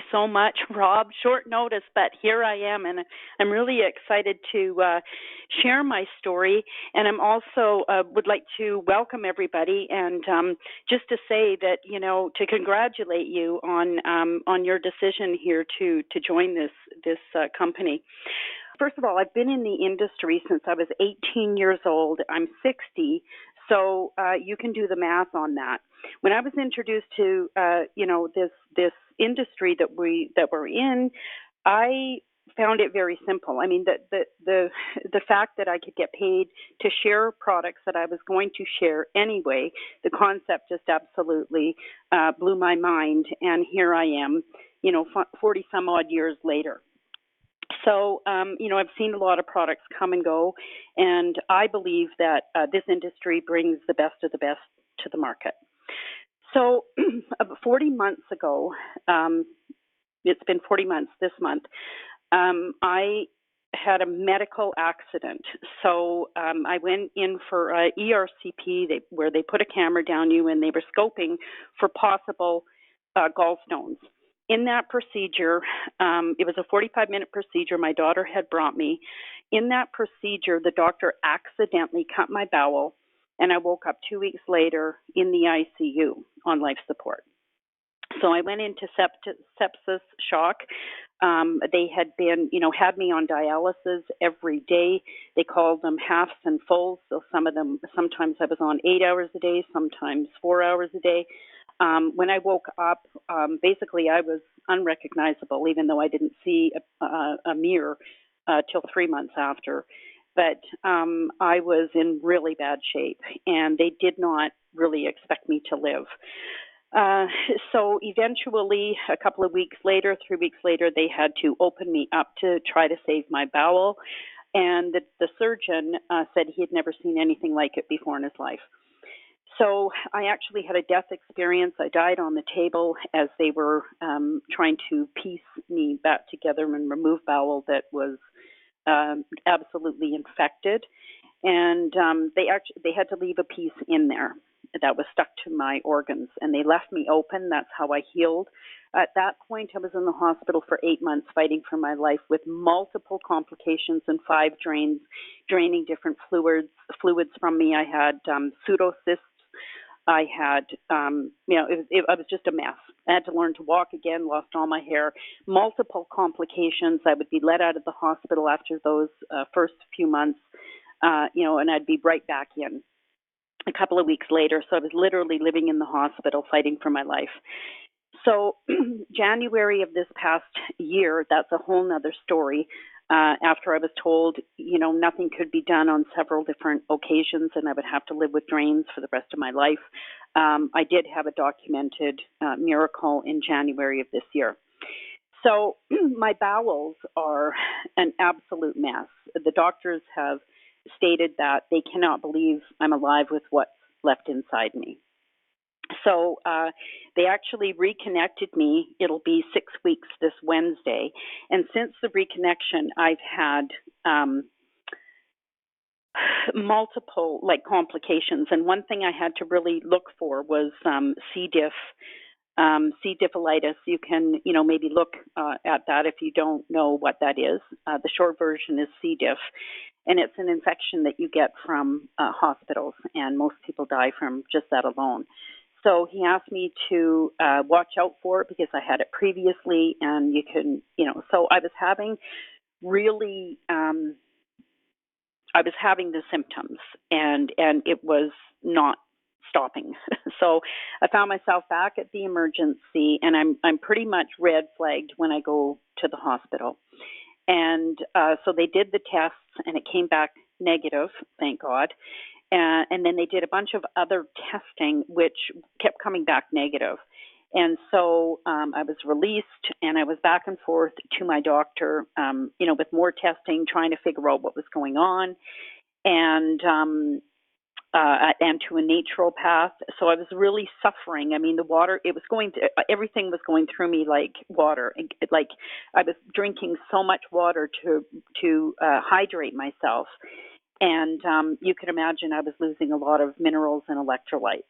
you so much, Rob. Short notice, but here I am, and I'm really excited to share my story. And I'm also would like to welcome everybody, and just to say that to congratulate you on your decision here to join this company. First of all, I've been in the industry since I was 18 years old. I'm 60, so you can do the math on that. When I was introduced to this industry that we're in, I found it very simple. I mean, the fact that I could get paid to share products that I was going to share anyway, the concept just absolutely blew my mind. And here I am, 40 some odd years later. So, I've seen a lot of products come and go, and I believe that this industry brings the best of the best to the market. So, about 40 months ago, it's been 40 months this month, I had a medical accident. So I went in for a ERCP, where they put a camera down you and they were scoping for possible gallstones. In that procedure, it was a 45-minute procedure my daughter had brought me. In that procedure, the doctor accidentally cut my bowel, and I woke up 2 weeks later in the ICU on life support. So I went into sepsis shock. They had been, had me on dialysis every day. They called them halves and fulls. So sometimes I was on 8 hours a day, sometimes 4 hours a day. When I woke up, basically I was unrecognizable, even though I didn't see a mirror till 3 months after. But I was in really bad shape, and they did not really expect me to live. So eventually, a couple of weeks later, 3 weeks later, they had to open me up to try to save my bowel. And the surgeon said he had never seen anything like it before in his life. So I actually had a death experience. I died on the table as they were trying to piece me back together and remove bowel that was absolutely infected. And they had to leave a piece in there that was stuck to my organs, and they left me open. That's how I healed. At that point, I was in the hospital for 8 months fighting for my life with multiple complications and 5 drains draining different fluids from me. I had pseudocysts. I had, I was just a mess. I had to learn to walk again, lost all my hair, multiple complications. I would be let out of the hospital after those first few months, and I'd be right back in a couple of weeks later. So I was literally living in the hospital fighting for my life. So January of this past year, that's a whole nother story. After I was told, nothing could be done on several different occasions and I would have to live with drains for the rest of my life, I did have a documented miracle in January of this year. So my bowels are an absolute mess. The doctors have stated that they cannot believe I'm alive with what's left inside me. So they actually reconnected me. It'll be 6 weeks this Wednesday. And since the reconnection, I've had multiple complications. And one thing I had to really look for was C. diff. C. diffilitis. You can, maybe look at that if you don't know what that is. The short version is C. diff, and it's an infection that you get from hospitals, and most people die from just that alone. So he asked me to watch out for it because I had it previously, and you can, so I was having really, I was having the symptoms, and it was not stopping. So I found myself back at the emergency, and I'm pretty much red flagged when I go to the hospital. And so they did the tests, and it came back negative, thank God. And then they did a bunch of other testing, which kept coming back negative. And so I was released, and I was back and forth to my doctor, with more testing, trying to figure out what was going on, and to a naturopath. So I was really suffering. I mean, the water, everything was going through me like water. Like I was drinking so much water to hydrate myself. And you can imagine I was losing a lot of minerals and electrolytes.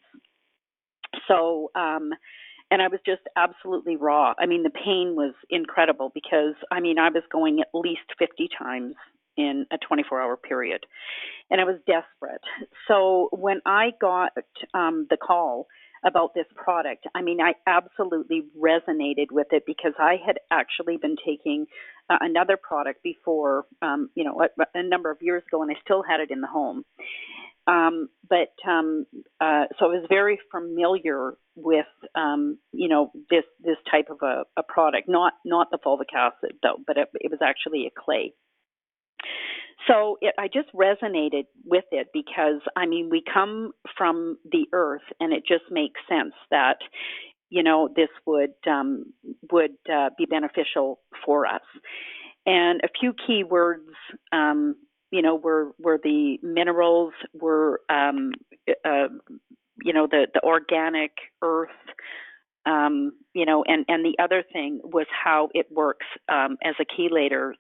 So and I was just absolutely raw. I mean, the pain was incredible because, I mean, I was going at least 50 times in a 24-hour period, and I was desperate. So when I got the call about this product, I mean, I absolutely resonated with it because I had actually been taking another product before, a number of years ago, and I still had it in the home. So I was very familiar with, this type of a product, not the fulvic acid though, but it was actually a clay. So I just resonated with it because, I mean, we come from the earth, and it just makes sense that, this would be beneficial for us. And a few key words, were the minerals, were, the organic earth, and the other thing was how it works as a chelator.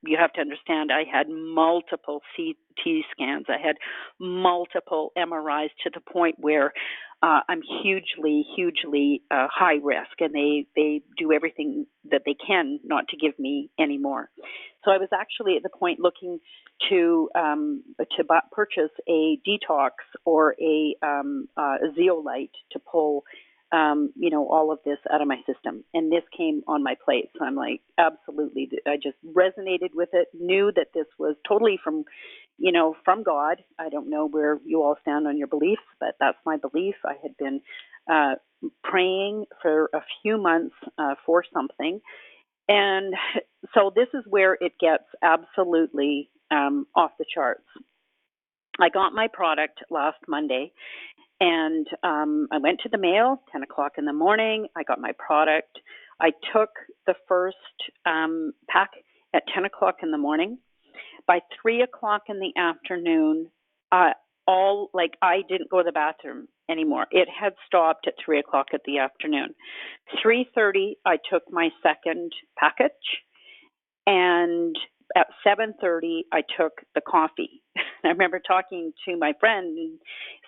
You have to understand, I had multiple CT scans. I had multiple MRIs to the point where I'm hugely high risk, and they do everything that they can not to give me any more. So I was actually at the point looking to purchase a detox or a zeolite to pull all of this out of my system. And this came on my plate. So I'm like, absolutely. I just resonated with it, knew that this was totally from God. I don't know where you all stand on your beliefs, but that's my belief. I had been praying for a few months for something. And so this is where it gets absolutely off the charts. I got my product last Monday, and I went to the mail, 10 o'clock in the morning. I got my product. I took the first pack at 10 o'clock in the morning. By 3 o'clock in the afternoon, I didn't go to the bathroom anymore. It had stopped at 3 o'clock at the afternoon. 3:30, I took my second package, and at 7:30, I took the coffee. I remember talking to my friend and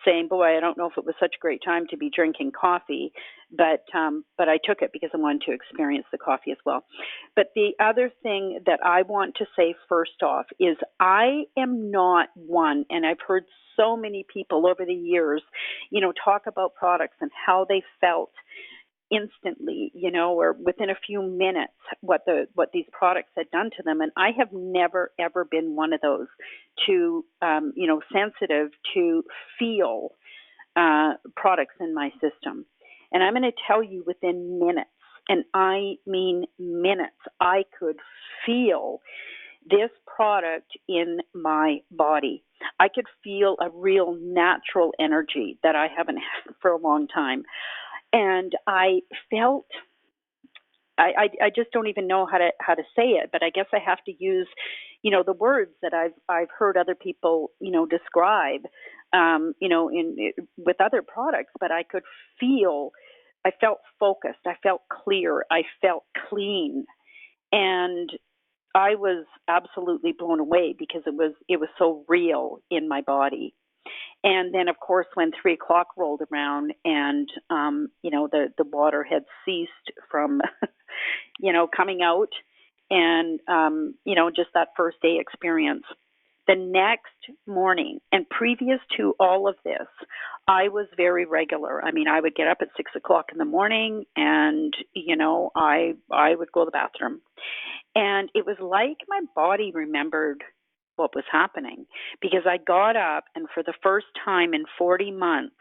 saying, "Boy, I don't know if it was such a great time to be drinking coffee, but I took it because I wanted to experience the coffee as well." But the other thing that I want to say first off is I am not one, and I've heard so many people over the years, talk about products and how they felt instantly, or within a few minutes, what these products had done to them. And I have never ever been one of those to, sensitive to feel products in my system. And I'm going to tell you, within minutes, and I mean minutes, I could feel this product in my body. I could feel a real natural energy that I haven't had for a long time. And I felt, I just don't even know how to say it, but I guess I have to use, the words that I've heard other people, describe, with other products. But I could feel, I felt focused, I felt clear, I felt clean, and I was absolutely blown away because it was so real in my body. And then, of course, when 3 o'clock rolled around, and the water had ceased from, coming out, and just that first day experience. The next morning, and previous to all of this, I was very regular. I mean, I would get up at 6 o'clock in the morning, and I would go to the bathroom, and it was like my body remembered what was happening, because I got up, and for the first time in 40 months,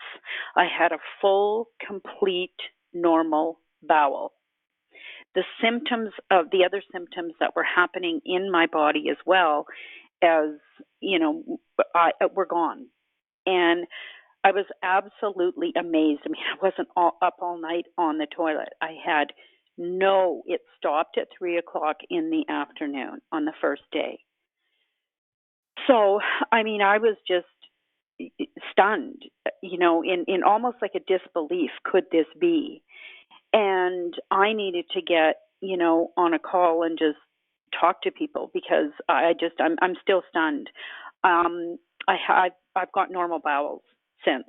I had a full, complete, normal bowel. The other symptoms that were happening in my body as well as, were gone. And I was absolutely amazed. I mean, I wasn't up all night on the toilet. It stopped at 3 o'clock in the afternoon on the first day. So, I mean, I was just stunned, in almost like a disbelief. Could this be? And I needed to get, on a call and just talk to people, because I'm still stunned. I've got normal bowels since.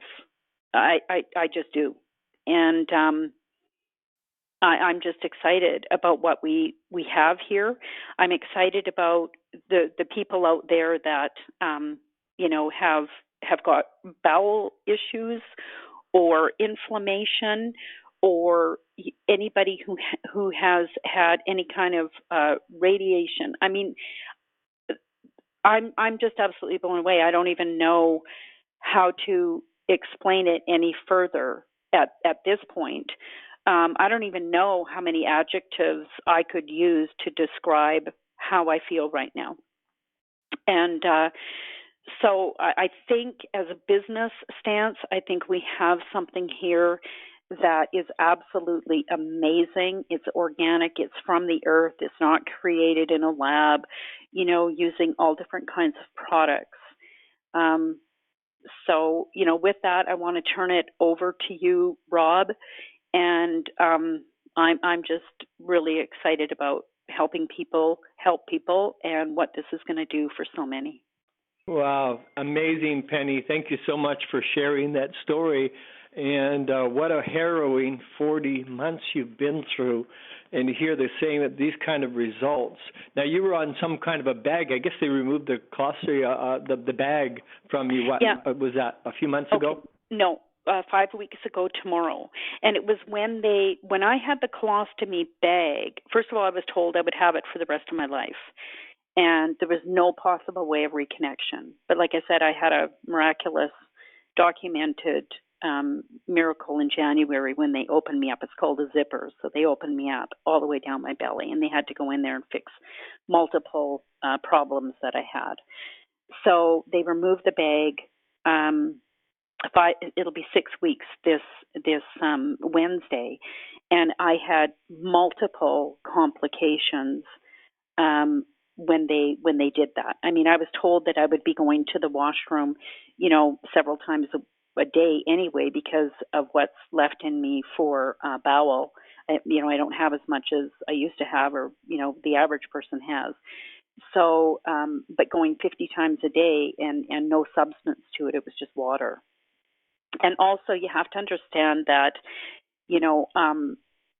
I just do. And I'm just excited about what we have here. I'm excited about the people out there that have got bowel issues or inflammation, or anybody who has had any kind of radiation. I mean, I'm just absolutely blown away. I don't even know how to explain it any further at this point. I don't even know how many adjectives I could use to describe how I feel right now. And so I think, as a business stance, I think we have something here that is absolutely amazing. It's organic, it's from the earth, it's not created in a lab, using all different kinds of products. Um, so, with that, I want to turn it over to you, Rob, and I'm just really excited about helping people help people, and what this is going to do for so many. Wow, amazing, Penny. Thank you so much for sharing that story. And what a harrowing 40 months you've been through. And to hear they're saying that these kind of results. Now, you were on some kind of a bag. I guess they removed the colostomy, the bag from you. What Yeah. Was that a few months Okay. ago? No, 5 weeks ago tomorrow. And it was when I had the colostomy bag. First of all, I was told I would have it for the rest of my life, and there was no possible way of reconnection. But like I said, I had a miraculous, documented miracle in January when they opened me up. It's called a zipper. So they opened me up all the way down my belly, and they had to go in there and fix multiple problems that I had. So they removed the bag. It'll be 6 weeks this Wednesday, and I had multiple complications when they did that. I mean, I was told that I would be going to the washroom, several times a day anyway, because of what's left in me for bowel. I don't have as much as I used to have, or the average person has. So, but going 50 times a day and no substance to it, it was just water. And also, you have to understand that, you know, um,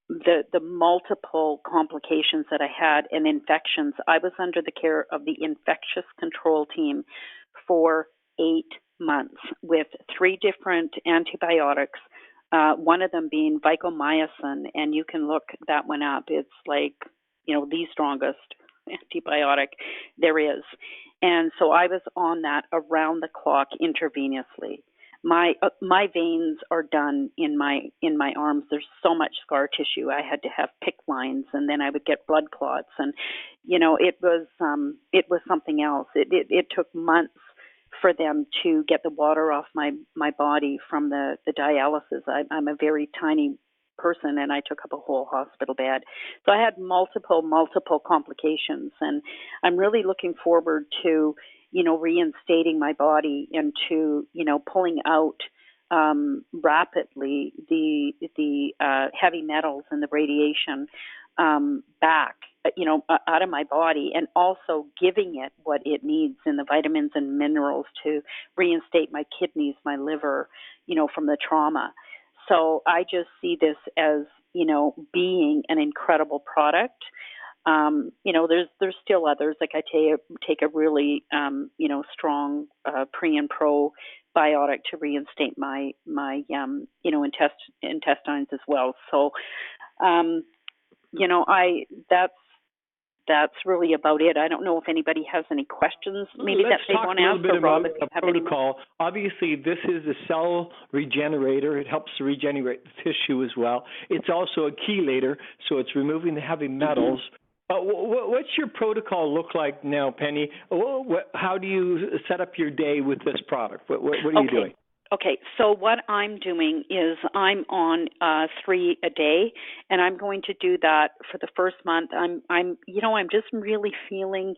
the multiple complications that I had and infections. I was under the care of the infectious control team for 8 months with 3 different antibiotics. One of them being vancomycin, and you can look that one up. It's like, the strongest antibiotic there is. And so I was on that around the clock intravenously. My veins are done in my arms. There's so much scar tissue. I had to have PICC lines, and then I would get blood clots, and it was something else. It took months for them to get the water off my body from the dialysis. I'm a very tiny person, and I took up a whole hospital bed. So I had multiple complications, and I'm really looking forward to reinstating my body into pulling out rapidly the heavy metals and the radiation back out of my body, and also giving it what it needs in the vitamins and minerals to reinstate my kidneys, my liver, from the trauma. So I just see this as, being an incredible product. There's still others. Like I take a really, strong pre and pro biotic to reinstate my intestines as well. So, that's really about it. I don't know if anybody has any questions maybe that they want to ask. Let's talk a little bit Rob, about the protocol. Obviously, this is a cell regenerator. It helps to regenerate the tissue as well. It's also a chelator, so it's removing the heavy metals. What's your protocol look like now, Penny? How do you set up your day with this product? What are you doing? Okay, so what I'm doing is I'm on 3 a day, and I'm going to do that for the first month. I'm just really feeling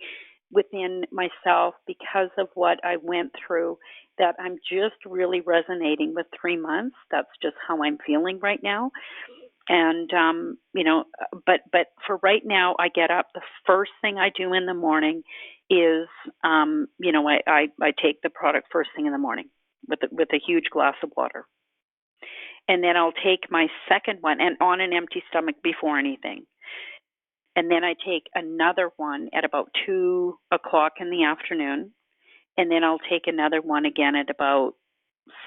within myself, because of what I went through, that I'm just really resonating with 3 months. That's just how I'm feeling right now. And but for right now, I get up. The first thing I do in the morning is I take the product first thing in the morning with a huge glass of water. and then I'll take my second one, and on an empty stomach before anything. And then I take another one at about 2:00 in the afternoon, and then I'll take another one again at about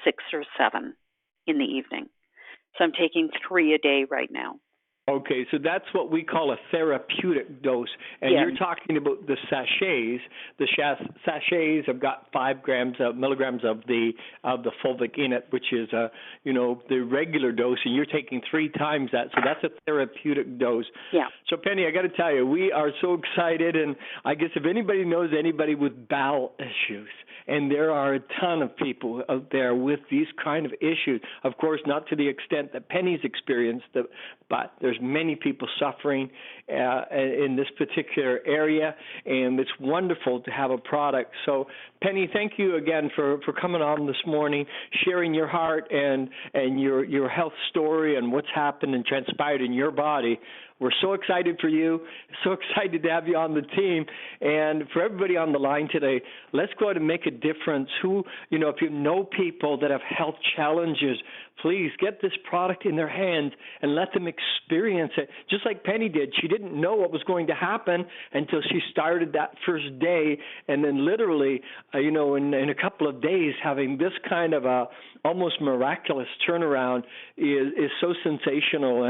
6 or 7 in the evening. So I'm taking 3 a day right now. Okay, so that's what we call a therapeutic dose, and Yeah. you're talking about the sachets. The sachets have got 5 milligrams of the fulvic in it, which is the regular dose, and you're taking 3 times that. So that's a therapeutic dose. Yeah. So Penny, I got to tell you, we are so excited, and I guess if anybody knows anybody with bowel issues, and there are a ton of people out there with these kind of issues, of course, not to the extent that Penny's experienced, but there's many people suffering in this particular area, and it's wonderful to have a product. So, Penny, thank you again for coming on this morning, sharing your heart and your health story and what's happened and transpired in your body. We're so excited for you, so excited to have you on the team. And for everybody on the line today, let's go out and make a difference. If you know people that have health challenges, please get this product in their hands and let them experience it. Just like Penny did. She didn't know what was going to happen until she started that first day. And then literally, in a couple of days, having this kind of a almost miraculous turnaround is so sensational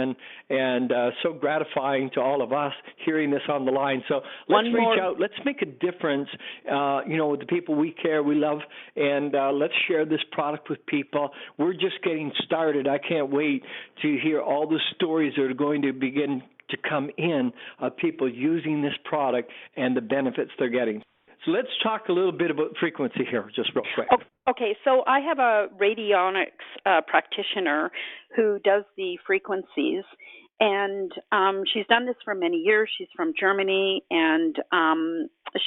and so gratifying to all of us hearing this on the line. So let's reach out. Let's make a difference, with the people we care, we love, and let's share this product with people. We're just getting started. I can't wait to hear all the stories that are going to begin to come in of people using this product and the benefits they're getting. So let's talk a little bit about frequency here, just real quick. Okay, so I have a radionics practitioner who does the frequencies, and she's done this for many years. She's from Germany, and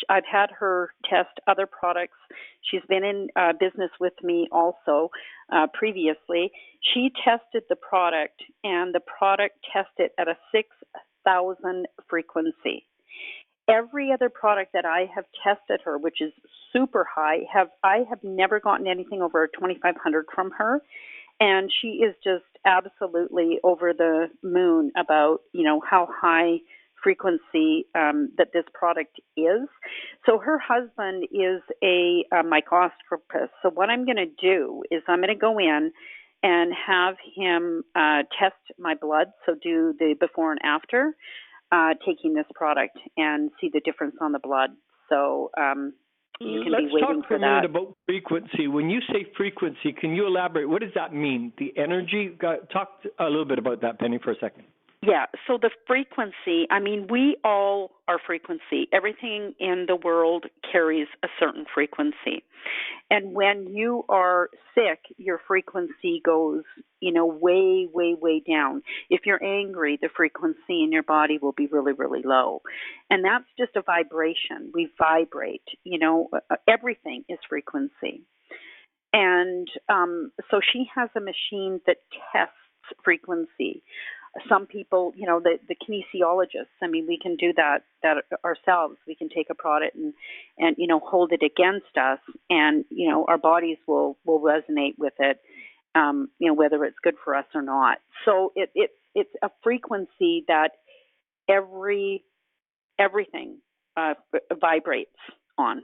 I've had her test other products. She's been in business with me also previously. She tested the product, and the product tested at a 6,000 frequency. Every other product that I have tested her, which is super high, I have never gotten anything over 2,500 from her, and she is just absolutely over the moon about how high frequency that this product is. So her husband is a microscopist. So what I'm going to do is I'm going to go in and have him test my blood, so do the before and after. Taking this product and see the difference on the blood. So you can be waiting for that. Let's talk for a minute about frequency. When you say frequency, can you elaborate? What does that mean? The energy? Talk a little bit about that, Penny, for a second. Yeah, so the frequency, we all are frequency. Everything in the world carries a certain frequency. And when you are sick, your frequency goes, way, way, way down. If you're angry, the frequency in your body will be really, really low. And that's just a vibration. We vibrate, everything is frequency. And so she has a machine that tests frequency. Some people, the kinesiologists, we can do that ourselves. We can take a product and hold it against us, and, our bodies will resonate with it, whether it's good for us or not. So it's a frequency that everything vibrates on.